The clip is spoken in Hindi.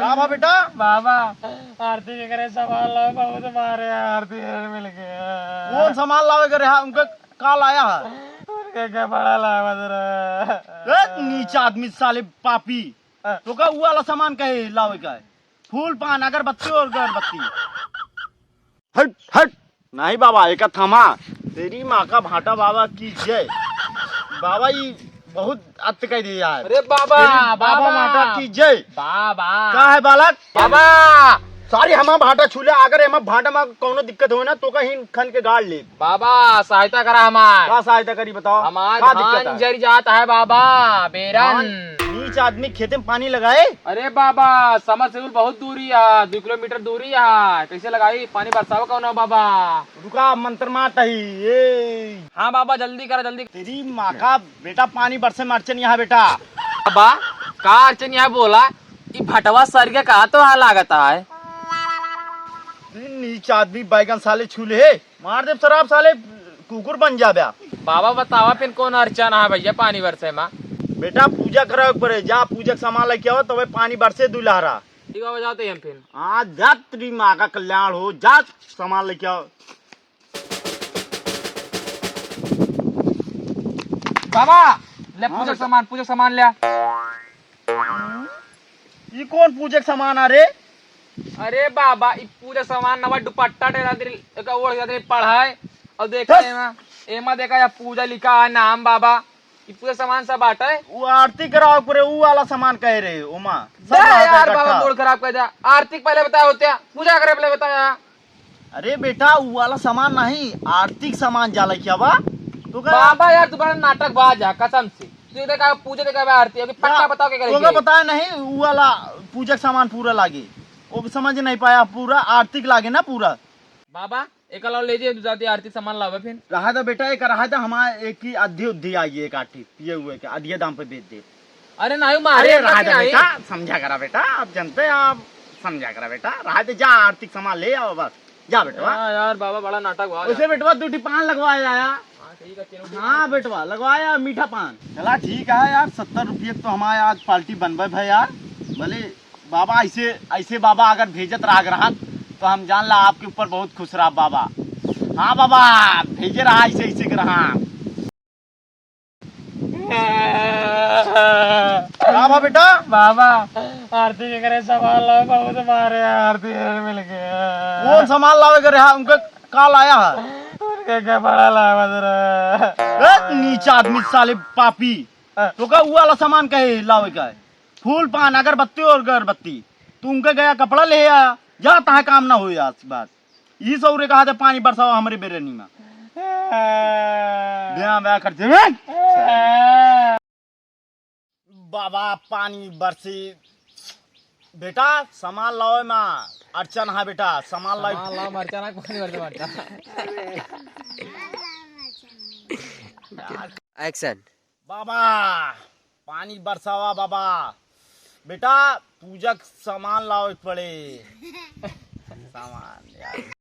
बाबा बेटा बाबा आरती के करे सामान लाओ, बहुत मारे आरती मिल गया। कौन सामान लावे करे उनके काल आया है? उनके क्या बड़ा लावा जरा। नीचा आदमी साले पापी, तो का वो वाला सामान कहे लावे का है? फूल पान अगरबत्ती और अगरबत्ती। हट हट नहीं बाबा, एक थमा तेरी माँ का भाटा बाबा की जय। बाबा ये बहुत अत्य कह दिया है। अरे बाबा बाबा माता की जय। बाबा का है बालक? बाबा सारी हमारा भाटा छूले, अगर हमारा भाटा में कोनो दिक्कत हो ना तो कहीं खन के गाड़ ले। बाबा सहायता करा हमार। क्या सहायता करी बताओ? हमार क्या दिक्कत धान है? जरी जाता है बाबा बेरन। नीच आदमी खेते में पानी लगाए। अरे बाबा समरसेबुल बहुत दूरी है, 2 किलोमीटर दूरी है, कैसे लगाई पानी बरसाओ कौन हो बाबा? रुका मंत्र मात ही ये। हाँ बाबा जल्दी करा जल्दी। तेरी माँ का बेटा पानी बरसे में अड़चन यहाँ बेटा। बाबा का अर्चन यहाँ बोला ये भटवा सर के कहा तो यहाँ लागता है। नीच आदमी बैगन साले छूले है, मार दे शराब साले कुकुर बन जा बया। बाबा बतावा फिर कौन अर्चन है भैया पानी बरसे में? बेटा पूजा करा पड़े, जा पूजा के सामान लेके आओ तब पानी बरसे दुलहरा। ठीक बाबा जाते हैं हम फिर। हाँ जा, तेरी माँ का कल्याण हो, जा सामान लेके आओ। बाबा ले पूजा सामान ले। ये कौन पूजा के सामान आ रे? अरे बाबा ये पूजा सामान नवा दुपट्टा टेरा का ओढ़ जाते पढ़ाए और देखा एमा देखा या पूजा लिखा है नाम बाबा, ये पूजा सामान सब बांटा है। वो आरती कराओ पड़े, वो वाला सामान कह रहे उमा सब यार बाबा मूड खराब कर दिया। आरती पहले बताया होते, पूजा करे पहले बताया। अरे बेटा वो वाला सामान नहीं, आर्थिक सामान जाला क्या बा? तो बाबा यार तुम्हारा नाटक बाज है कसम से। तू देखा पूजा देखा आरती अभी पक्का बताओ क्या करेंगे? तो बताया नहीं वो वाला पूजा का सामान पूरा लागे, वो समझ नहीं पाया, पूरा आर्थिक लागे ना पूरा। बाबा एक लाओ ले जाती आरती सामान लावे फिर। रहा था बेटा, एक रहा था हमारे एक ही आधी उद्धी आई एक आठी पिए हुए के आधी दाम पे बेच दे। अरे नहीं मारे रहा था बेटा, समझा करा बेटा, आप जानते हैं आप, समझा करा बेटा। रहा था जा आर्थिक सामान ले आओ बस, जा बेटवा। यार बाबा बड़ा नाटक हुआ। उसे बेटवा 2 पान लगवाया आया। हाँ हाँ बेटवा लगवाया मीठा पान। चला ठीक है यार, 70 रुपये तो हमारे आज पार्टी बनबे भाई यार। भले बाबा ऐसे ऐसे बाबा अगर भेजत रहा तो हम जान ला आपके ऊपर बहुत खुश रहा बाबा। हाँ बाबा भेजे रहा ऐसे ऐसे के रहा। बाबा बेटा बाबा आरती के करे सामान लाओ, बहुत मारे आरती मिल गया। कौन सामान लावे करे उनके काल आया है? उनके क्या बड़ा लावा जरा। नीचा आदमी साले पापी, तो का वो वाला सामान कहे लावे का है? फूल पान अगरबत्ती और अगरबत्ती। तू उनके गया कपड़ा ले आया, जाता है काम ना हो आज बात। ये सौरे कहा था पानी बरसाओ हमारे बेरनी में, ब्याह करते बाबा पानी बरसी। बेटा सामान लाओ माँ अर्चन है बेटा, सामान लाओ मरचा एक्शन। बाबा पानी बरसावा बाबा। बेटा पूजा सामान लाओ पड़े सामान यार।